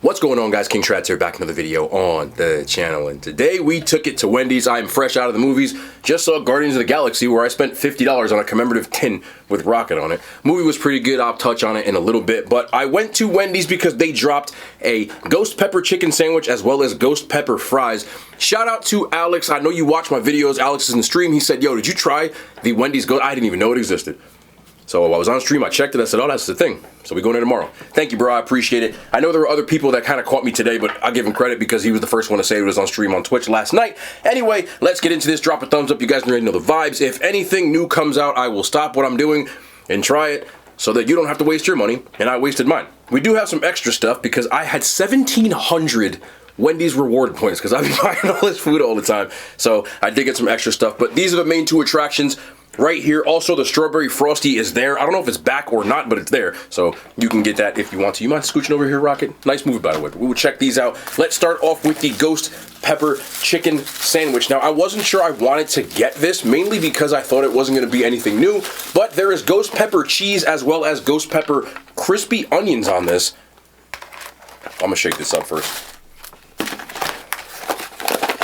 What's going on, guys? King Shrats here, back another video on the channel, and today we took it to Wendy's. I am fresh out of the movies. Just saw Guardians of the Galaxy, where I spent $50 on a commemorative tin with Rocket on it. Movie was pretty good. I'll touch on it in a little bit, but I went to Wendy's because they dropped a ghost pepper chicken sandwich as well as ghost pepper fries. Shout out to Alex. I know you watch my videos. Alex is in the stream. He said, yo, did you try the Wendy's ghost? I didn't even know it existed. So while I was on stream, I checked it. I said, oh, that's the thing. So we going in tomorrow. Thank you, bro. I appreciate it. I know there were other people that kind of caught me today, but I'll give him credit because he was the first one to say it was on stream on Twitch last night. Anyway, let's get into this. Drop a thumbs up. You guys already know the vibes. If anything new comes out, I will stop what I'm doing and try it so that you don't have to waste your money, and I wasted mine. We do have some extra stuff because I had 1,700 Wendy's reward points because I've been buying all this food all the time. So I did get some extra stuff, but these are the main two attractions right here. Also, the strawberry frosty is there. I don't know if it's back or not, but it's there. So you can get that if you want to. You mind scooching over here, Rocket? Nice movie, by the way. But we will check these out. Let's start off with the ghost pepper chicken sandwich. Now, I wasn't sure I wanted to get this, mainly because I thought it wasn't going to be anything new. But there is ghost pepper cheese as well as ghost pepper crispy onions on this. I'm going to shake this up first.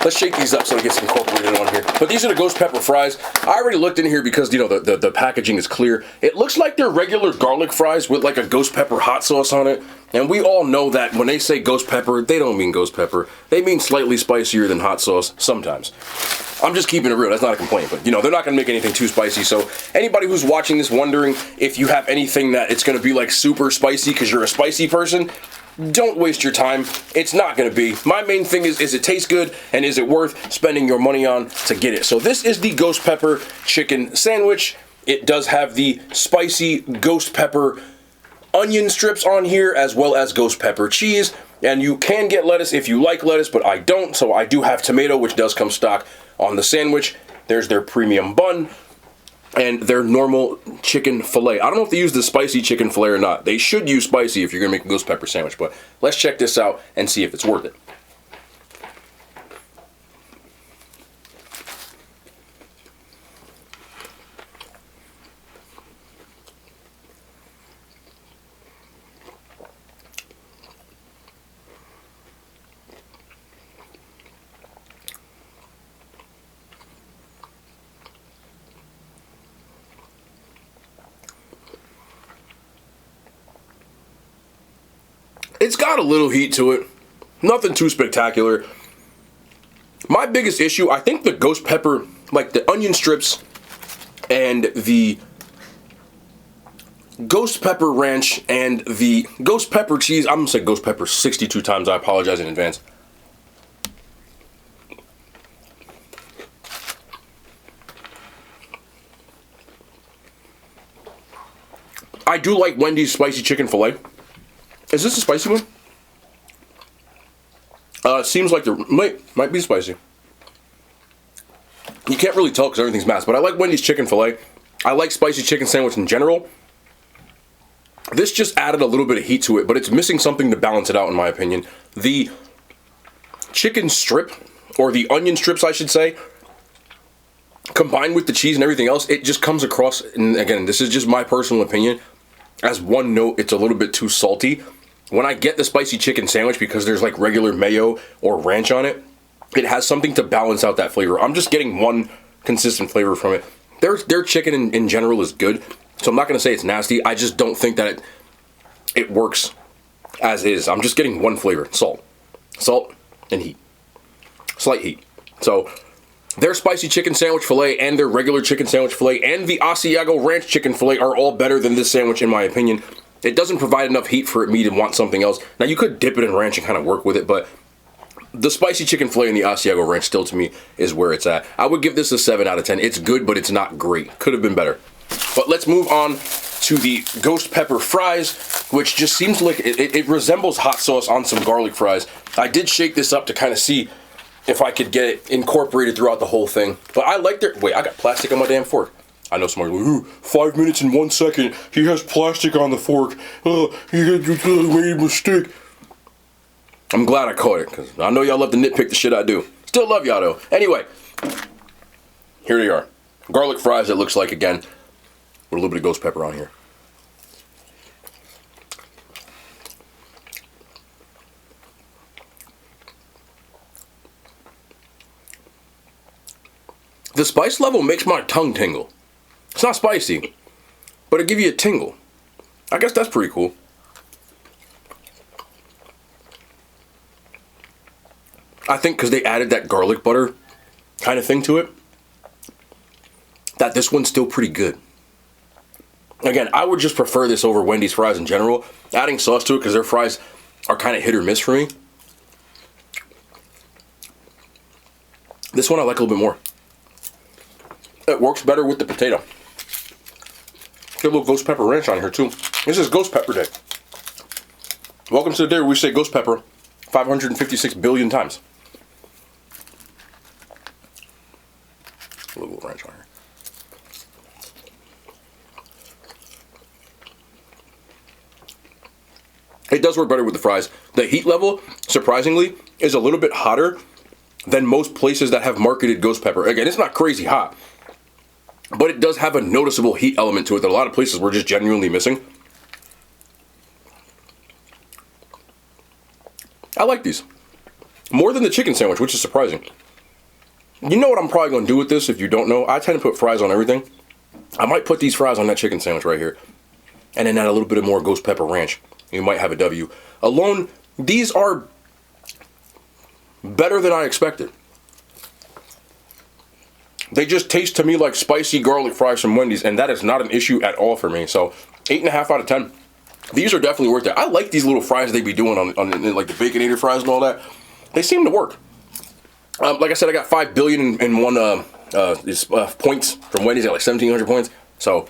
Let's shake these up so it gets incorporated on here. But these are the ghost pepper fries. I already looked in here because, you know, the packaging is clear. It looks like they're regular garlic fries with like a ghost pepper hot sauce on it. And we all know that when they say ghost pepper, they don't mean ghost pepper. They mean slightly spicier than hot sauce sometimes. I'm just keeping it real. That's not a complaint. But, you know, they're not going to make anything too spicy. So anybody who's watching this wondering if you have anything that it's going to be like super spicy because you're a spicy person, don't waste your time. It's not going to be. My main thing is it taste good and is it worth spending your money on to get it? So this is the ghost pepper chicken sandwich. It does have the spicy ghost pepper onion strips on here as well as ghost pepper cheese. And you can get lettuce if you like lettuce, but I don't. So I do have tomato, which does come stock on the sandwich. There's their premium bun and their normal chicken fillet. I don't know if they use the spicy chicken fillet or not. They should use spicy if you're gonna make a ghost pepper sandwich, but let's check this out and see if it's worth it. It's got a little heat to it. Nothing too spectacular. My biggest issue, I think the ghost pepper, like the onion strips and the ghost pepper ranch and the ghost pepper cheese, I'm going to say ghost pepper 62 times. I apologize in advance. I do like Wendy's spicy chicken fillet. Is this a spicy one? Seems like there might be spicy. You can't really tell because everything's masked, but I like Wendy's chicken fillet. I like spicy chicken sandwich in general. This just added a little bit of heat to it, but it's missing something to balance it out in my opinion. The chicken strip, or the onion strips I should say, combined with the cheese and everything else, it just comes across, and again, this is just my personal opinion, as one note, it's a little bit too salty. When I get the spicy chicken sandwich, because there's like regular mayo or ranch on it, it has something to balance out that flavor. I'm just getting one consistent flavor from it. Their chicken in general is good, so I'm not going to say it's nasty. I just don't think that it works as is. I'm just getting one flavor, salt. Salt and heat. Slight heat. So their spicy chicken sandwich fillet and their regular chicken sandwich fillet and the Asiago ranch chicken fillet are all better than this sandwich in my opinion. It doesn't provide enough heat for me to want something else. Now, you could dip it in ranch and kind of work with it, but the spicy chicken fillet and the Asiago ranch still, to me, is where it's at. I would give this a 7 out of 10. It's good, but it's not great. Could have been better. But let's move on to the ghost pepper fries, which just seems like it resembles hot sauce on some garlic fries. I did shake this up to kind of see if I could get it incorporated throughout the who thing. But I like their... Wait, I got plastic on my damn fork. I know somebody like, ooh, 5 minutes and 1 second, he has plastic on the fork. He made a mistake. I'm glad I caught it, because I know y'all love to nitpick the shit I do. Still love y'all, though. Anyway, here they are. Garlic fries, it looks like, again, with a little bit of ghost pepper on here. The spice level makes my tongue tingle. It's not spicy, but it gives you a tingle. I guess that's pretty cool. I think because they added that garlic butter kind of thing to it, that this one's still pretty good. Again, I would just prefer this over Wendy's fries in general. Adding sauce to it because their fries are kind of hit or miss for me. This one I like a little bit more. It works better with the potato. Get a little ghost pepper ranch on here too. This is ghost pepper day. Welcome to the day where we say ghost pepper 556 billion times. A little ranch on here. It does work better with the fries. The heat level, surprisingly, is a little bit hotter than most places that have marketed ghost pepper. Again, it's not crazy hot, but it does have a noticeable heat element to it that a lot of places were just genuinely missing. I like these. More than the chicken sandwich, which is surprising. You know what I'm probably going to do with this if you don't know? I tend to put fries on everything. I might put these fries on that chicken sandwich right here. And then add a little bit of more ghost pepper ranch. You might have a W. Alone, these are better than I expected. They just taste to me like spicy garlic fries from Wendy's, and that is not an issue at all for me. So 8.5 out of 10. These are definitely worth it. I like these little fries they be doing on like the Baconator fries and all that. They seem to work. Like I said, I got 5 billion in one points from Wendy's. I got like 1,700 points. So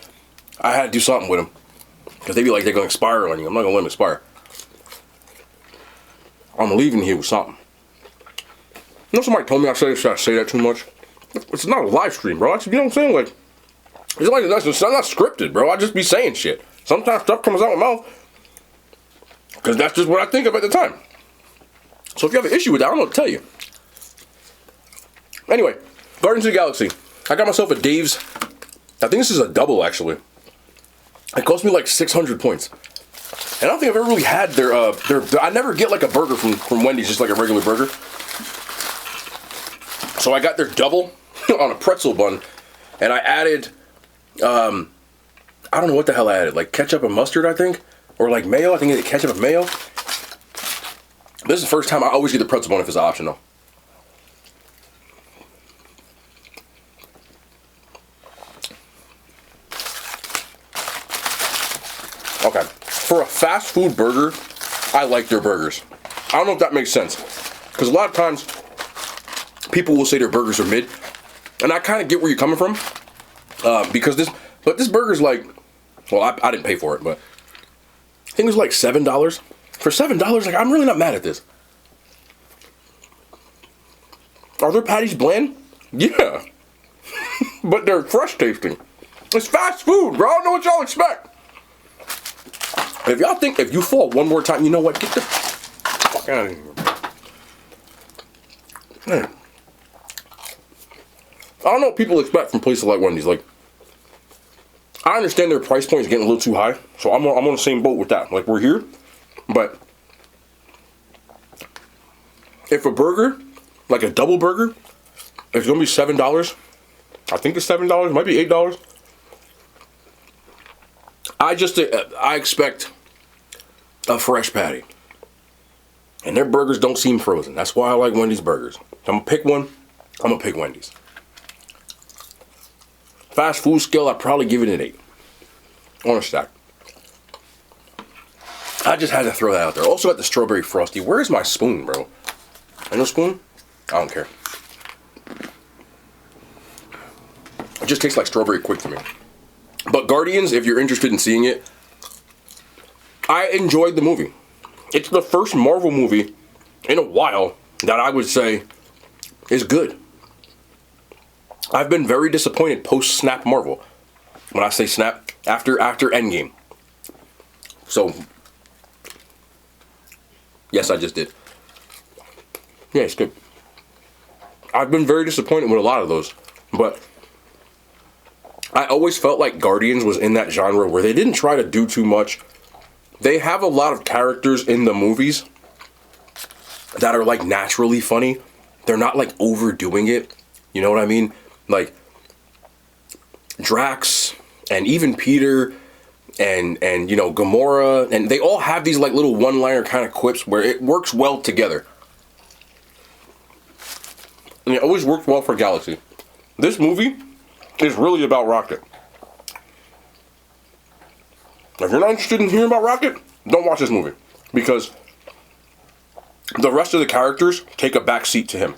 I had to do something with them. Because they be like they're going to expire on you. I'm not going to let them expire. I'm leaving here with something. You know, somebody told me I say that too much. It's not a live stream, bro. You know what I'm saying? Like, it's not scripted, bro. I just be saying shit. Sometimes stuff comes out of my mouth because that's just what I think of at the time. So if you have an issue with that, I don't know what to tell you. Anyway, Guardians of the Galaxy. I got myself a Dave's. I think this is a double, actually. It cost me like 600 points. And I don't think I've ever really had their I never get like a burger from Wendy's, just like a regular burger. So I got their double on a pretzel bun, and I added, I don't know what the hell I added, like ketchup and mustard, I think, or like mayo. I think it's ketchup and mayo. This is the first time I always get the pretzel bun if it's optional. Okay, for a fast food burger, I like their burgers. I don't know if that makes sense, because a lot of times people will say their burgers are mid, and I kind of get where you're coming from, because this burger's like, well, I didn't pay for it, but I think it was like $7. For $7, like, I'm really not mad at this. Are their patties bland? Yeah, but they're fresh tasting. It's fast food, bro. I don't know what y'all expect. If y'all think if you fall one more time, you know what? Get the fuck out of here. Man. I don't know what people expect from places like Wendy's. Like, I understand their price point is getting a little too high, so I'm on the same boat with that. Like, we're here, but if a burger, like a double burger, is gonna be $7, I think it's $7, it might be $8. I expect a fresh patty. And their burgers don't seem frozen. That's why I like Wendy's burgers. If I'm gonna pick one, I'm gonna pick Wendy's. Fast food scale, I'd probably give it an 8. On a stack. I just had to throw that out there. Also got the strawberry frosty. Where's my spoon, bro? Ain't no spoon? I don't care. It just tastes like strawberry quick to me. But Guardians, if you're interested in seeing it, I enjoyed the movie. It's the first Marvel movie in a while that I would say is good. I've been very disappointed post-Snap Marvel. When I say Snap, after Endgame. So, yes, I just did. Yeah, it's good. I've been very disappointed with a lot of those, but I always felt like Guardians was in that genre where they didn't try to do too much. They have a lot of characters in the movies that are like naturally funny. They're not like overdoing it. You know what I mean? Like, Drax, and even Peter, and you know, Gamora, and they all have these like little one-liner kind of quips where it works well together. And it always worked well for Galaxy. This movie is really about Rocket. If you're not interested in hearing about Rocket, don't watch this movie. Because the rest of the characters take a back seat to him.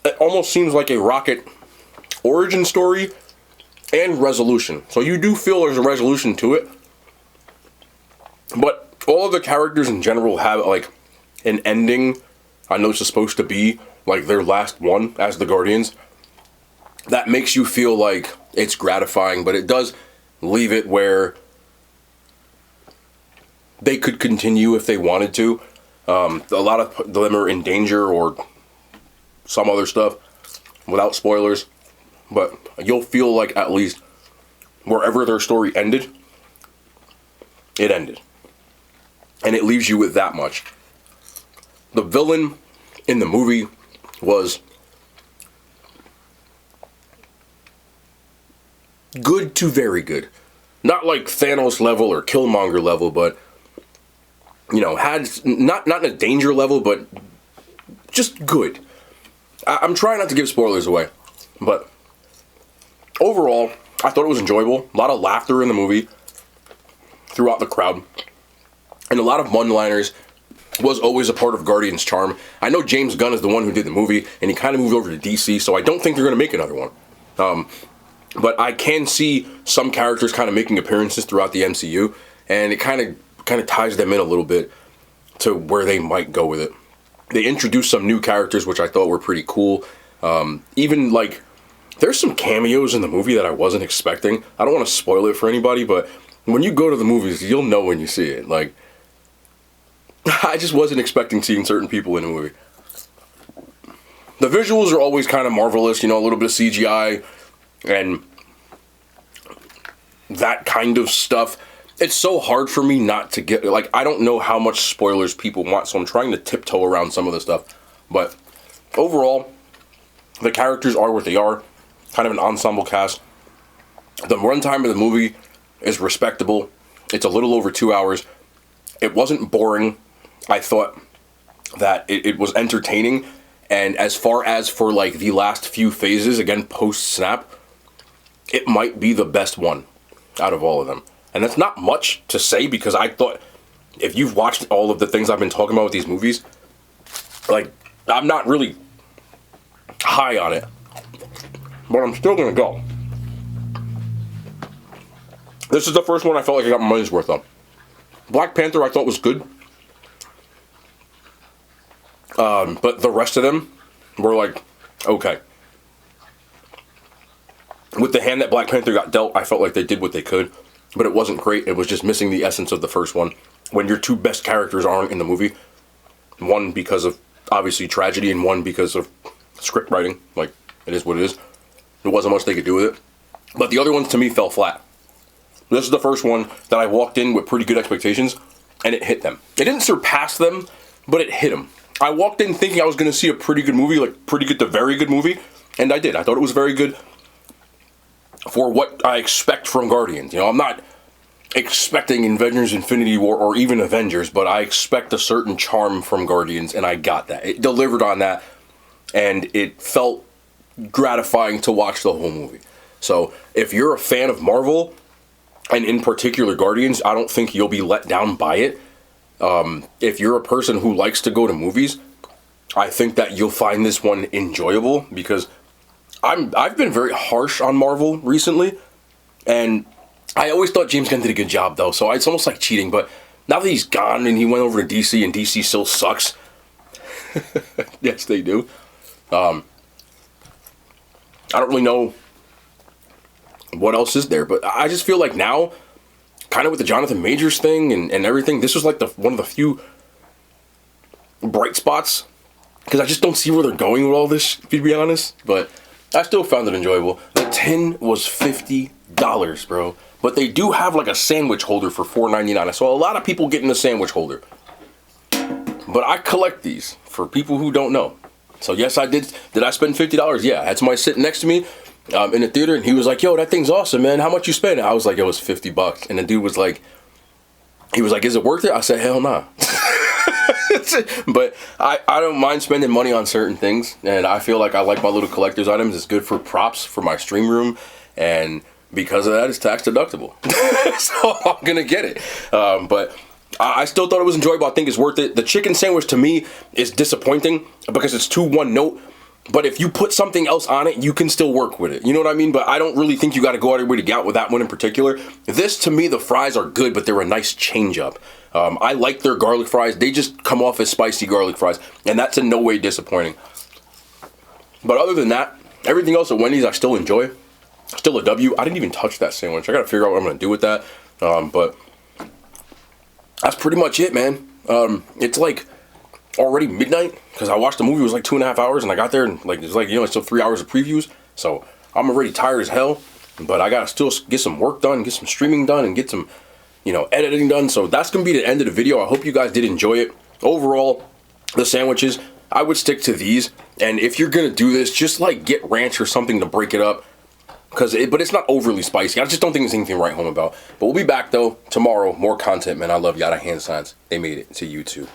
It almost seems like a Rocket origin story and resolution. So you do feel there's a resolution to it. But all of the characters in general have like an ending. I know it's supposed to be like their last one as the Guardians. That makes you feel like it's gratifying, but it does leave it where they could continue if they wanted to. A lot of them are in danger or some other stuff without spoilers. But you'll feel like at least wherever their story ended, it ended. And it leaves you with that much. The villain in the movie was good to very good. Not like Thanos level or Killmonger level, but you know, had not in a danger level, but just good. I'm trying not to give spoilers away, but overall, I thought it was enjoyable. A lot of laughter in the movie throughout the crowd, and a lot of one-liners was always a part of Guardians' charm. I know James Gunn is the one who did the movie, and he kind of moved over to DC, so I don't think they're going to make another one. But I can see some characters kind of making appearances throughout the MCU, and it kind of ties them in a little bit to where they might go with it. They introduced some new characters, which I thought were pretty cool. Even like, there's some cameos in the movie that I wasn't expecting. I don't want to spoil it for anybody, but when you go to the movies, you'll know when you see it. Like, I just wasn't expecting seeing certain people in the movie. The visuals are always kind of marvelous, you know, a little bit of CGI and that kind of stuff. It's so hard for me not to get, like, I don't know how much spoilers people want, so I'm trying to tiptoe around some of the stuff. But overall, the characters are what they are. Kind of an ensemble cast. The runtime of the movie is respectable. It's a little over 2 hours. It wasn't boring. I thought that it was entertaining. And as far as for like the last few phases, again, post-snap, it might be the best one out of all of them. And that's not much to say, because I thought, if you've watched all of the things I've been talking about with these movies, like, I'm not really high on it. But I'm still going to go. This is the first one I felt like I got my money's worth on. Black Panther I thought was good. But the rest of them were like, okay. With the hand that Black Panther got dealt, I felt like they did what they could. But it wasn't great. It was just missing the essence of the first one. When your two best characters aren't in the movie. One because of, obviously, tragedy, and one because of script writing. Like, it is what it is. There wasn't much they could do with it. But the other ones, to me, fell flat. This is the first one that I walked in with pretty good expectations, and it hit them. It didn't surpass them, but it hit them. I walked in thinking I was going to see a pretty good movie, like pretty good to very good movie, and I did. I thought it was very good for what I expect from Guardians. You know, I'm not expecting Avengers Infinity War or even Avengers, but I expect a certain charm from Guardians, and I got that. It delivered on that, and it felt gratifying to watch the whole movie. So if you're a fan of Marvel, and in particular Guardians, I don't think you'll be let down by it. If you're a person who likes to go to movies, I think that you'll find this one enjoyable, because I've been very harsh on Marvel recently, and I always thought James Gunn did a good job, though, so it's almost like cheating. But now that he's gone and he went over to DC, and DC still sucks. Yes, they do. I don't really know what else is there, but I just feel like now, kind of with the Jonathan Majors thing and everything, this was like one of the few bright spots, because I just don't see where they're going with all this, to be honest. But I still found it enjoyable. The tin was $50, bro. But they do have like a sandwich holder for $4.99. I saw a lot of people getting a sandwich holder. But I collect these for people who don't know. So yes, I did. Did I spend $50? Yeah. I had somebody sitting next to me in the theater, and he was like, yo, that thing's awesome, man. How much you spend? I was like, it was $50. And the dude was like, is it worth it? I said, hell nah. But I don't mind spending money on certain things, and I feel like I like my little collector's items. It's good for props for my stream room, and because of that, it's tax deductible. So I'm gonna get it. But I still thought it was enjoyable. I think it's worth it. The chicken sandwich to me is disappointing because it's too one note. But if you put something else on it, you can still work with it. You know what I mean? But I don't really think you got to go out of your way to get out with that one in particular. This, to me, the fries are good, but they're a nice change up. I like their garlic fries. They just come off as spicy garlic fries, and that's in no way disappointing. But other than that, everything else at Wendy's I still enjoy. Still a W. I didn't even touch that sandwich. I got to figure out what I'm going to do with that. But that's pretty much it, man. It's like already midnight because I watched the movie. It was like 2.5 hours, and I got there and like it's like it's still 3 hours of previews. So I'm already tired as hell, but I gotta still get some work done, get some streaming done, and get some editing done. So that's gonna be the end of the video. I hope you guys did enjoy it. Overall, the sandwiches, I would stick to these. And if you're gonna do this, just like get ranch or something to break it up. But it's not overly spicy. I just don't think there's anything to write home about. But we'll be back though tomorrow. More content, man. I love Yada Hand Signs. They made it to YouTube.